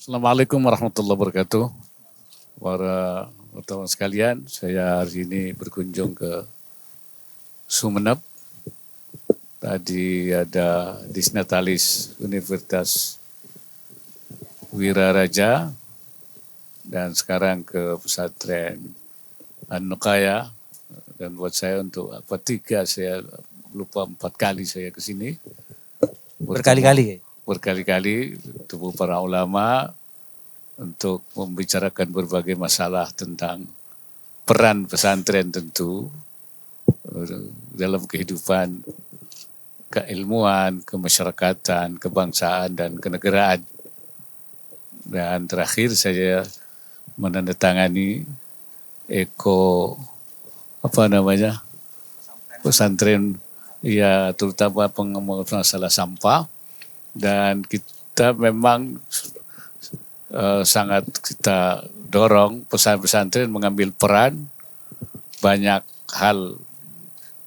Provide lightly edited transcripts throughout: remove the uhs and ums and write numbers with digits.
Assalamualaikum warahmatullahi wabarakatuh. Para wartawan sekalian, saya hari ini berkunjung ke Sumeneb. Tadi ada Disnatalis Universitas Wiraraja dan sekarang ke pesantren An-Nuqaya. Dan buat saya untuk saya lupa 4 kali saya ke sini. Berkali-kali. Berkali-kali bertemu para ulama untuk membicarakan berbagai masalah tentang peran pesantren tentu dalam kehidupan keilmuan, kemasyarakatan, kebangsaan, dan kenegaraan. Dan terakhir saya menandatangani pesantren, ya terutama masalah sampah. Dan kita memang sangat kita dorong pesantren mengambil peran banyak hal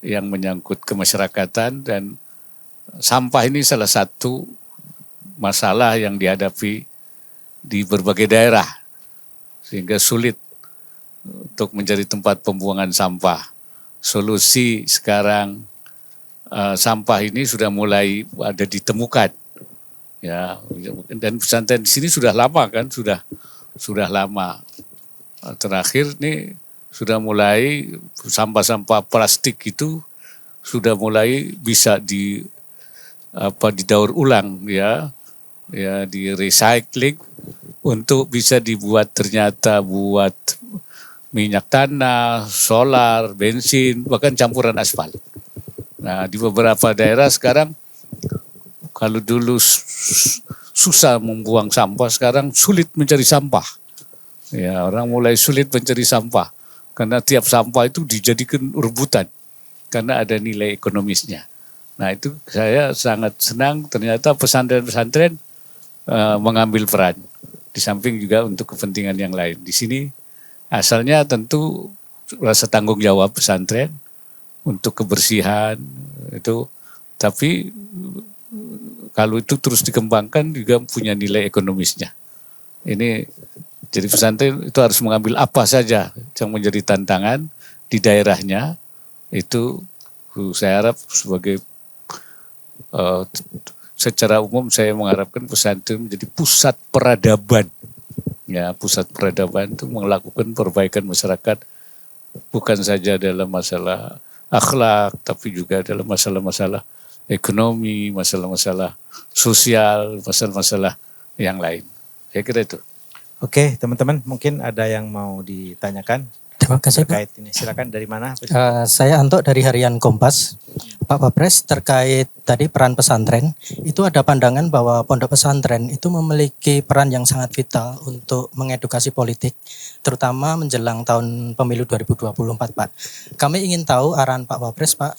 yang menyangkut kemasyarakatan, dan sampah ini salah satu masalah yang dihadapi di berbagai daerah sehingga sulit untuk menjadi tempat pembuangan sampah. Solusi sekarang sampah ini sudah mulai ada ditemukan. Ya, dan pesantren di sini sudah lama kan, sudah lama. Terakhir nih sudah mulai sampah-sampah plastik itu sudah mulai bisa didaur ulang ya di recycling untuk bisa dibuat ternyata buat minyak tanah, solar, bensin, bahkan campuran aspal. Nah, di beberapa daerah sekarang kalau dulu susah membuang sampah, sekarang sulit mencari sampah. Ya, orang mulai sulit mencari sampah karena tiap sampah itu dijadikan rebutan karena ada nilai ekonomisnya. Nah, itu saya sangat senang ternyata pesantren-pesantren mengambil peran di samping juga untuk kepentingan yang lain. Di sini asalnya tentu rasa tanggung jawab pesantren untuk kebersihan itu, tapi kalau itu terus dikembangkan juga punya nilai ekonomisnya. Ini jadi pesantren itu harus mengambil apa saja yang menjadi tantangan di daerahnya. Itu saya harap sebagai secara umum saya mengharapkan pesantren menjadi pusat peradaban. Ya, pusat peradaban itu melakukan perbaikan masyarakat bukan saja dalam masalah akhlak tapi juga dalam masalah-masalah ekonomi, masalah-masalah sosial, masalah-masalah yang lain. Saya kira itu. Oke, teman-teman, mungkin ada yang mau ditanyakan. Terima kasih, terkait ini. Silakan, dari mana? Saya Anto dari Harian Kompas. Pak Wapres, terkait tadi peran pesantren, itu ada pandangan bahwa pondok pesantren itu memiliki peran yang sangat vital untuk mengedukasi politik, terutama menjelang tahun pemilu 2024, Pak. Kami ingin tahu arahan Pak Wapres, Pak,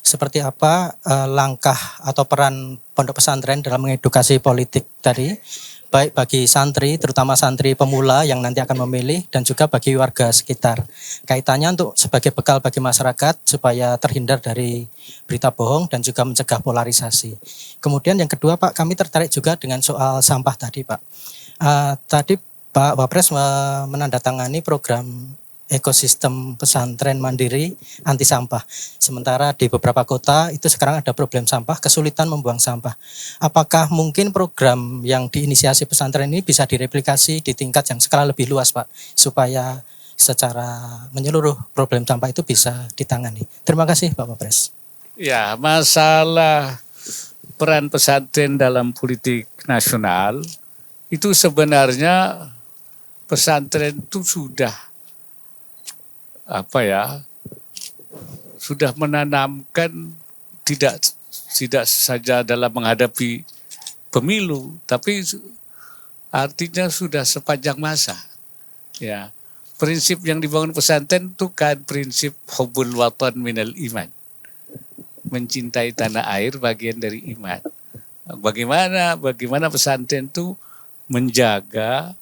seperti apa langkah atau peran pondok pesantren dalam mengedukasi politik tadi, baik bagi santri, terutama santri pemula yang nanti akan memilih, dan juga bagi warga sekitar. Kaitannya untuk sebagai bekal bagi masyarakat supaya terhindar dari berita bohong dan juga mencegah polarisasi. Kemudian yang kedua, Pak, kami tertarik juga dengan soal sampah tadi, Pak. Tadi Pak Wapres menandatangani program ekosistem pesantren mandiri anti sampah. Sementara di beberapa kota itu sekarang ada problem sampah, kesulitan membuang sampah. Apakah mungkin program yang diinisiasi pesantren ini bisa direplikasi di tingkat yang skala lebih luas, Pak, supaya secara menyeluruh problem sampah itu bisa ditangani? Terima kasih, Pak Wapres. Ya, masalah peran pesantren dalam politik nasional itu sebenarnya pesantren itu sudah sudah menanamkan tidak saja dalam menghadapi pemilu, tapi artinya sudah sepanjang masa. Ya, prinsip yang dibangun pesantren itu kan prinsip hubbul watan minal iman. Mencintai tanah air bagian dari iman. Bagaimana pesantren itu menjaga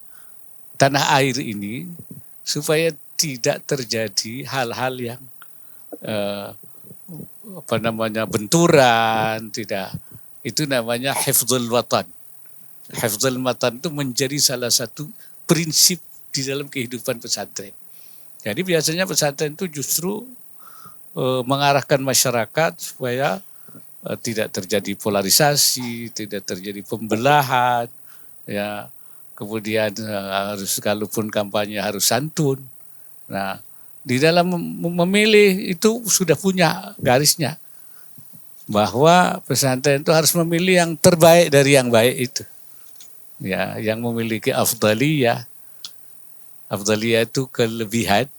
tanah air ini supaya tidak terjadi hal-hal yang benturan, tidak. Itu namanya hifdzul watan. hifdzul matan itu menjadi salah satu prinsip di dalam kehidupan pesantren. Jadi biasanya pesantren itu justru mengarahkan masyarakat supaya tidak terjadi polarisasi, tidak terjadi pembelahan, ya. Kemudian harus kalaupun kampanye harus santun. Nah, di dalam memilih itu sudah punya garisnya bahwa pesantren itu harus memilih yang terbaik dari yang baik itu. Ya, yang memiliki afdaliyah. Afdaliyah itu kelebihan.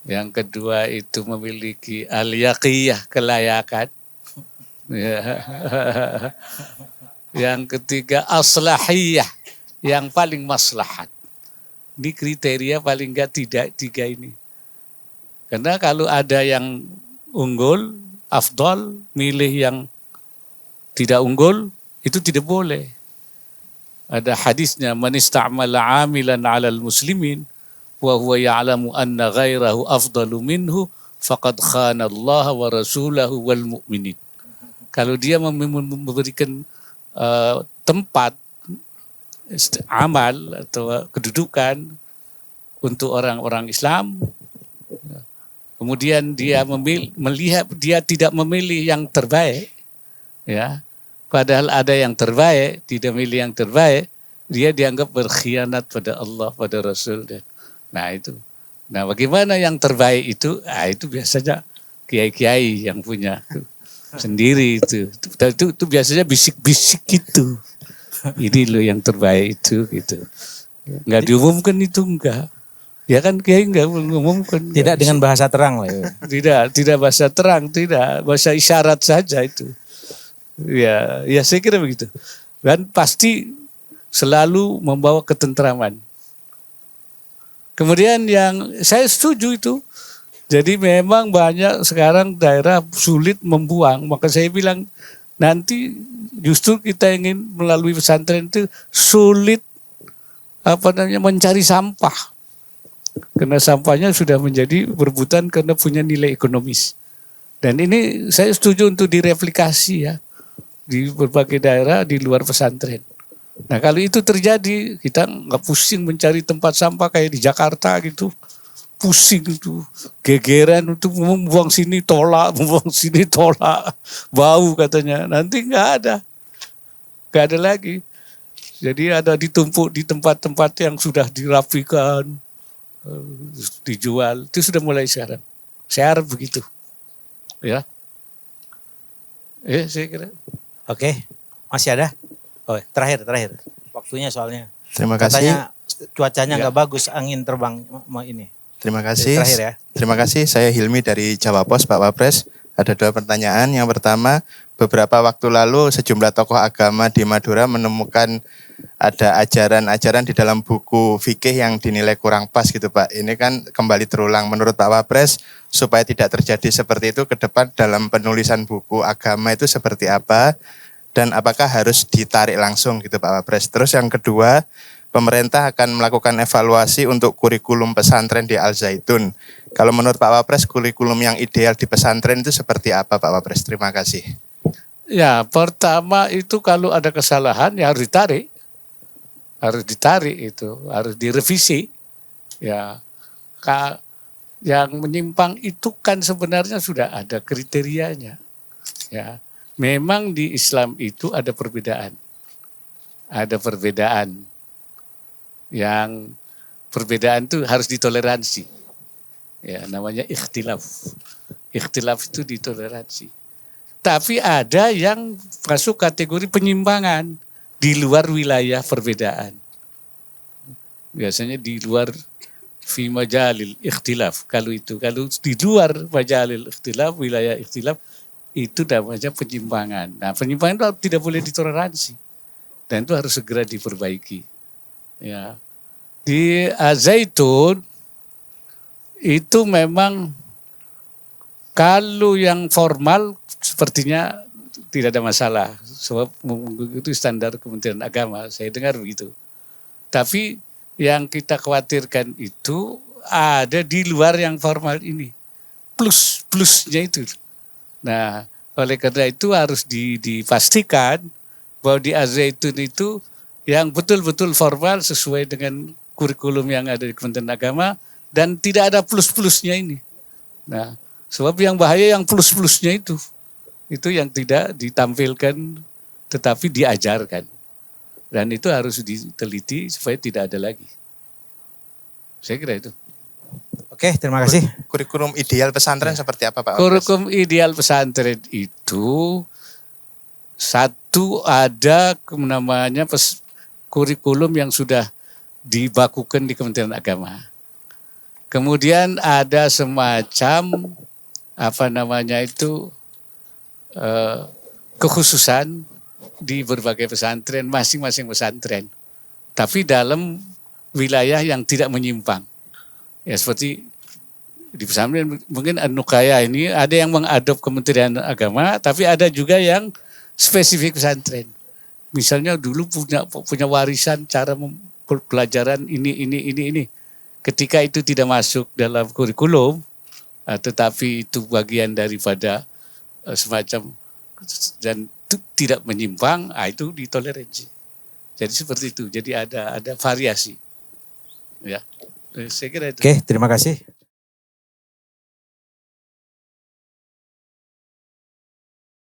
Yang kedua itu memiliki al-yaqiyah, kelayakan. Ya. Yang ketiga aslahiyah, yang paling maslahat. Ini kriteria paling enggak tidak tiga ini. Karena kalau ada yang unggul, afdal, milih yang tidak unggul, itu tidak boleh. Ada hadisnya, man ista'mala 'amilan 'alal muslimin wa huwa ya'lamu anna ghairahu afdalu minhu faqad khana Allah wa rasulahu wal mu'minin. Kalau dia memberikan tempat amal atau kedudukan untuk orang-orang Islam, kemudian dia melihat dia tidak memilih yang terbaik, ya, padahal ada yang terbaik, tidak memilih yang terbaik, dia dianggap berkhianat pada Allah, pada Rasul. Nah itu. Nah bagaimana yang terbaik itu? Nah, itu biasanya kiai-kiai yang punya sendiri itu. Itu biasanya bisik-bisik gitu. Ini loh yang terbaik itu gitu. Enggak diumumkan itu enggak. Ya kan kiai enggak mengumumkan. Tidak dengan bahasa terang lah. Ya. Tidak bahasa terang, tidak bahasa isyarat saja itu. Ya saya kira begitu. Dan pasti selalu membawa ketentraman. Kemudian yang saya setuju itu. Jadi memang banyak sekarang daerah sulit membuang. Maka saya bilang nanti justru kita ingin melalui pesantren itu sulit mencari sampah. Karena sampahnya sudah menjadi berebutan karena punya nilai ekonomis. Dan ini saya setuju untuk direplikasi ya di berbagai daerah di luar pesantren. Nah kalau itu terjadi kita nggak pusing mencari tempat sampah kayak di Jakarta gitu. Pusing itu, gegeran untuk membuang sini tolak, membuang sini tolak, bau katanya. Nanti nggak ada lagi. Jadi ada ditumpuk di tempat-tempat yang sudah dirapikan, dijual. Itu sudah mulai sekarang. Saya harap begitu, ya. Saya kira. Oke, masih ada? Oh, terakhir. Waktunya soalnya. Terima kasih. Katanya cuacanya nggak bagus, angin terbang mau ini. Terima kasih. Terakhir ya. Terima kasih. Saya Hilmi dari Jawa Pos, Pak Wapres. Ada 2 pertanyaan. Yang pertama, beberapa waktu lalu sejumlah tokoh agama di Madura menemukan ada ajaran-ajaran di dalam buku fikih yang dinilai kurang pas gitu Pak. Ini kan kembali terulang. Menurut Pak Wapres, supaya tidak terjadi seperti itu ke depan dalam penulisan buku agama itu seperti apa? Dan apakah harus ditarik langsung gitu Pak Wapres? Terus yang kedua, pemerintah akan melakukan evaluasi untuk kurikulum pesantren di Al Zaitun. Kalau menurut Pak Wapres, kurikulum yang ideal di pesantren itu seperti apa Pak Wapres? Terima kasih. Ya, pertama itu kalau ada kesalahan ya harus ditarik. Harus ditarik itu, harus direvisi. Ya, yang menyimpang itu kan sebenarnya sudah ada kriterianya. Ya, memang di Islam itu ada perbedaan. Ada perbedaan. Yang perbedaan itu harus ditoleransi. Ya, namanya ikhtilaf. Ikhtilaf itu ditoleransi. Tapi ada yang masuk kategori penyimpangan di luar wilayah perbedaan. Biasanya di luar fi majalil ikhtilaf. Kalau di luar majalil ikhtilaf, wilayah ikhtilaf, itu namanya penyimpangan. Nah, penyimpangan itu tidak boleh ditoleransi. Dan itu harus segera diperbaiki. Ya. Di Al-Zaitun itu memang kalau yang formal sepertinya tidak ada masalah. Sebab itu standar Kementerian Agama, saya dengar begitu. Tapi yang kita khawatirkan itu ada di luar yang formal ini. Plusnya itu. Nah, oleh karena itu harus dipastikan bahwa di Al-Zaitun itu yang betul-betul formal sesuai dengan kurikulum yang ada di Kementerian Agama dan tidak ada plus-plusnya ini. Nah, sebab yang bahaya yang plus-plusnya itu yang tidak ditampilkan tetapi diajarkan. Dan itu harus diteliti supaya tidak ada lagi. Saya kira itu. Oke, terima kasih. Kurikulum ideal pesantren seperti apa Pak Wapres? Kurikulum ideal pesantren itu satu ada namanya kurikulum yang sudah dibakukan di Kementerian Agama. Kemudian ada semacam kekhususan di berbagai pesantren, masing-masing pesantren. Tapi dalam wilayah yang tidak menyimpang. Ya seperti di pesantren mungkin Nukaya ini ada yang mengadop Kementerian Agama, tapi ada juga yang spesifik pesantren. Misalnya dulu punya warisan cara pelajaran ini. Ketika itu tidak masuk dalam kurikulum, tetapi itu bagian daripada semacam dan itu tidak menyimpang, itu ditoleransi. Jadi seperti itu. Jadi ada variasi. Ya, saya kira itu. Oke, terima kasih.